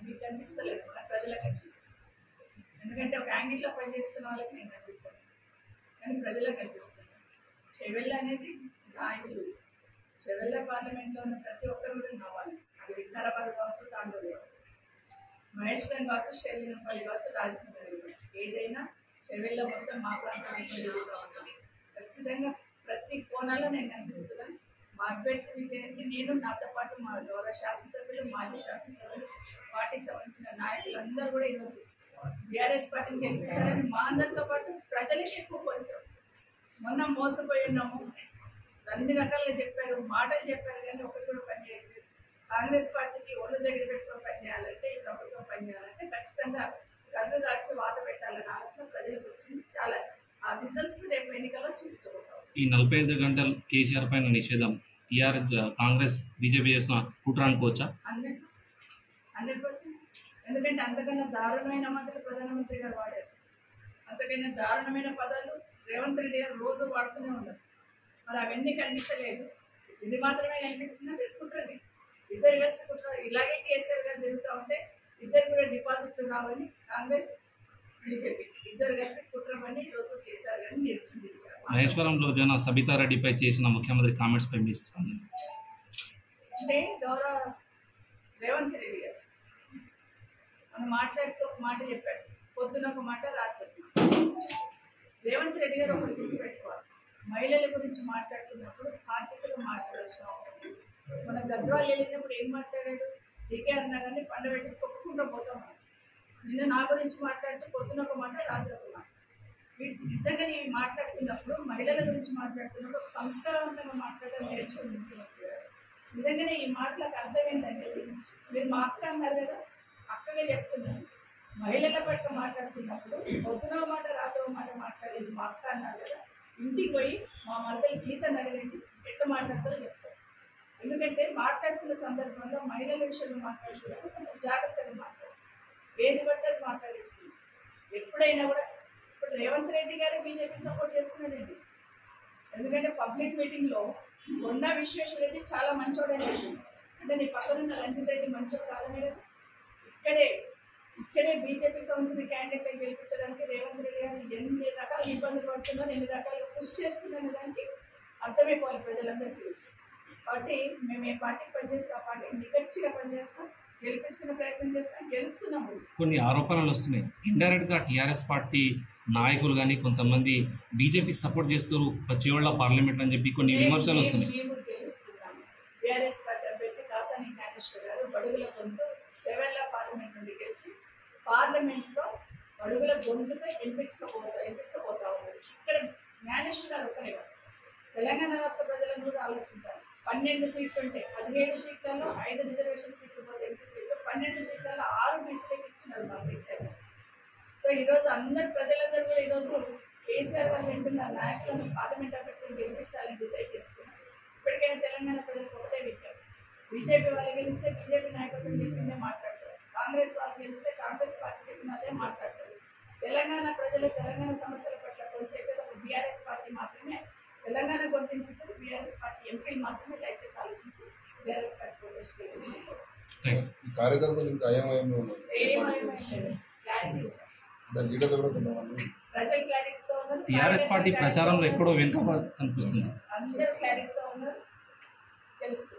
మీకు కనిపిస్తలేదు, ప్రజలకు కనిపిస్తుంది. ఎందుకంటే ఒక యాంగిల్లో పనిచేస్తున్న వాళ్ళకి నేను కనిపించాను, కానీ ప్రజలకు కనిపిస్తుంది. చెవెళ్ళ అనేది నా ఇల్లు. చెవెళ్ళ పార్లమెంట్లో ఉన్న ప్రతి ఒక్కరు కూడా నవ్వాలి. అది వికారాబాద్ కావచ్చు, తాండూరు కావచ్చు, మహేశ్వరం కావచ్చు, షెల్లింగపల్లి కావచ్చు, రాజమండ్రి కావచ్చు, ఏదైనా చెవెళ్ళ మొత్తం మా ప్రాంతంలో ఉంటాం. ఖచ్చితంగా ప్రతి కోణాల్లో నేను కనిపిస్తున్నాను. మా అభ్యర్థి విజయానికి నేను, నాతో పాటు మా గౌరవ శాసనసభ్యులు, మాజీ శాసనసభ్యులు, పార్టీకి సంబంధించిన నాయకులు అందరూ కూడా ఈరోజు బీఆర్ఎస్ పార్టీని గెలిపించారని మా అందరితో పాటు ప్రజలకి ఎక్కువ కోరుతారు. మొన్న మోసపోయి ఉన్నాము, అన్ని రకాలుగా చెప్పారు, మాటలు చెప్పారు, కానీ ఒకటి కూడా పనిచేయలేదు. కాంగ్రెస్ పార్టీకి ఒళ్ళు దగ్గర పెట్టుకొని పనిచేయాలంటే, ఈ ప్రభుత్వం పనిచేయాలంటే ఖచ్చితంగా గల్లు దాచి వాత పెట్టాలనే ఆలోచన ప్రజలకు వచ్చింది. చాలా ఆ రిజల్ట్స్ రేపు ఎన్నికల్లో చూపించబోతాం. ఈ 45 గంటలు కేసీఆర్ పైన నిషేధం టీఆర్ఎస్ కాంగ్రెస్ బీజేపీ చేసిన కుట్ర అనుకోవచ్చా? 100%. ఎందుకంటే అంతకన్నా దారుణమైన మాటలు ప్రధానమంత్రి గారు వాడారు. అంతకన్నా దారుణమైన పదాలు రేవంత్ రెడ్డి గారు రోజు వాడుతూనే ఉన్నారు. మరి అవన్నీ కనిపించలేదు, ఇది మాత్రమే కనిపించిందంటే కుట్రని. ఇద్దరు కలిసి కుట్ర. ఇలాగే కేసీఆర్ గారు తిరుగుతూ ఉంటే ఇద్దరు కూడా డిపాజిట్లు రావని కాంగ్రెస్ బీజేపీ ఇద్దరు కలిపి కుట్ర పని ఈరోజు కేసీఆర్ గారిని నిర్బంధించారు. మహేశ్వరంలో జన సబితారెడ్డిపై చేసిన ముఖ్యమంత్రి కామెంట్స్ పై మీ స్పందన? అంటే గౌరవ రేవంత్ రెడ్డి గారు మనం మాట్లాడుతూ ఒక మాట చెప్పాడు, పొద్దున ఒక మాట, రాత్రి ఒక మాట. రేవంత్ రెడ్డి గారు ఒకటి గుర్తుపెట్టుకోవాలి, మహిళల గురించి మాట్లాడుతున్నప్పుడు ఆర్థికంగా మాట్లాడాల్సిన అవసరం లేదు. మన గద్వాలు వెళ్ళినప్పుడు ఏం మాట్లాడాడు, డీకే అన్నా కానీ పండబెట్టి కొట్టుకుంటూ పోతాం. నిన్న నా గురించి మాట్లాడుతూ పొద్దున ఒక మాట, రాత్రి ఒక మాట. వీటి నిజంగా నేను మాట్లాడుతున్నప్పుడు, మహిళల గురించి మాట్లాడుతున్నప్పుడు ఒక సంస్కారవంతంగా మాట్లాడడం నేర్చుకుని ముఖ్యమంత్రి గారు. నిజంగానే ఈ మాటలకు అర్థం ఏంటనేది మీరు మా అక్క అన్నారు కదా, అక్కగా చెప్తున్నాను. మహిళల పట్ల మాట్లాడుతున్నప్పుడు పొద్దున మాట, రాత్రి మాట మాట్లాడేది మా అక్క అన్నారు కదా, ఇంటికి పోయి మా మరదలు గీతను అడగండి ఎట్లా మాట్లాడతారో చెప్తారు. ఎందుకంటే మాట్లాడుతున్న సందర్భంలో మహిళల విషయంలో మాట్లాడుతున్నప్పుడు కొంచెం జాగ్రత్తగా మాట్లాడారు. ఏది పడితే అది మాట్లాడిస్తుంది. ఎప్పుడైనా కూడా ఇప్పుడు రేవంత్ రెడ్డి గారు బీజేపీ సపోర్ట్ చేస్తున్నాడండి. ఎందుకంటే పబ్లిక్ మీటింగ్లో కొండా విశ్వేశ్వరరెడ్డి చాలా మంచోడని వచ్చింది. అంటే నీ పక్కనున్న రంజిత్ రెడ్డి మంచోడు కాదనే కదా. ఇక్కడే బీజేపీకి సంబంధించిన క్యాండిడేట్లను గెలిపించడానికి రేవంత్ రెడ్డి గారు ఎన్ని రకాల ఇబ్బందులు పడుతున్నారు, ఎన్ని రకాలుగా కృషి చేస్తుందనే దానికి అర్థమైపోవాలి ప్రజలందరికీ. కాబట్టి మేము ఏ పార్టీకి పనిచేస్తాం, ఆ పార్టీకి నిగచ్చిగా పనిచేస్తాం, గెలిపించుకునే ప్రయత్నం చేస్తాం, గెలుస్తున్నాము. కొన్ని ఆరోపణలు వస్తున్నాయి, ఇండైరెక్ట్గా టీఆర్ఎస్ పార్టీ నాయకులు కానీ కొంతమంది బీజేపీకి సపోర్ట్ చేస్తారు చివరిలో పార్లమెంట్ అని చెప్పి కొన్ని విమర్శలు వస్తున్నాయి. మేము గెలుస్తున్నాము. బీఆర్ఎస్ పార్టీ అభ్యర్థి కాసాని జ్ఞానేశ్వర్ గారు బడుగుల గొంతు చెవెళ్ళ పార్లమెంట్ నుండి గెలిచి పార్లమెంట్లో బడుగుల గొంతుగా ఎంపించబోతా ఉన్నారు. ఇక్కడ జ్ఞానేశ్వర్ గారు ఒకరే కాదు, తెలంగాణ రాష్ట్ర ప్రజలను కూడా ఆలోచించాలి. 12 సీట్లు ఉంటే 17 సీట్లలో 5 రిజర్వేషన్ సీట్లు పోతే ఎంపీ సీట్లు, 12 సీట్లలో 6 బీసీలకు ఇచ్చినారు మా కేసీఆర్ గారు. సో ఈరోజు అందరు ప్రజలందరూ కూడా ఈరోజు కేసీఆర్ గారు వింటున్న నాయకులను పార్లమెంట్ అభ్యర్థులను గెలిపించాలని డిసైడ్ చేసుకున్నారు. ఇప్పటికైనా తెలంగాణ ప్రజలకు ఒకటే వింటారు, బీజేపీ వాళ్ళు గెలిస్తే బీజేపీ నాయకత్వం చెప్పిందే మాట్లాడతారు, కాంగ్రెస్ వాళ్ళు గెలిస్తే కాంగ్రెస్ పార్టీ చెప్పినదే మాట్లాడతారు. తెలంగాణ ప్రజలు తెలంగాణ సమస్యల పట్ల కొంచెం బీఆర్ఎస్ పార్టీ మాత్రమే తెలంగాణ గొంతించారు, బీఆర్ఎస్ పార్టీ ఎంపీలు మాత్రమే దయచేసి ఆలోచించి బీఆర్ఎస్ పార్టీ కార్యకర్తలు ఇంకా ప్రజలు క్లారిటీతో ఉన్నారు. టీఆర్ఎస్ పార్టీ ప్రచారంలో ఎక్కడో వెనుక కనిపిస్తుంది. అందరూ క్లారిటీతో ఉన్నారు, తెలుస్తుంది.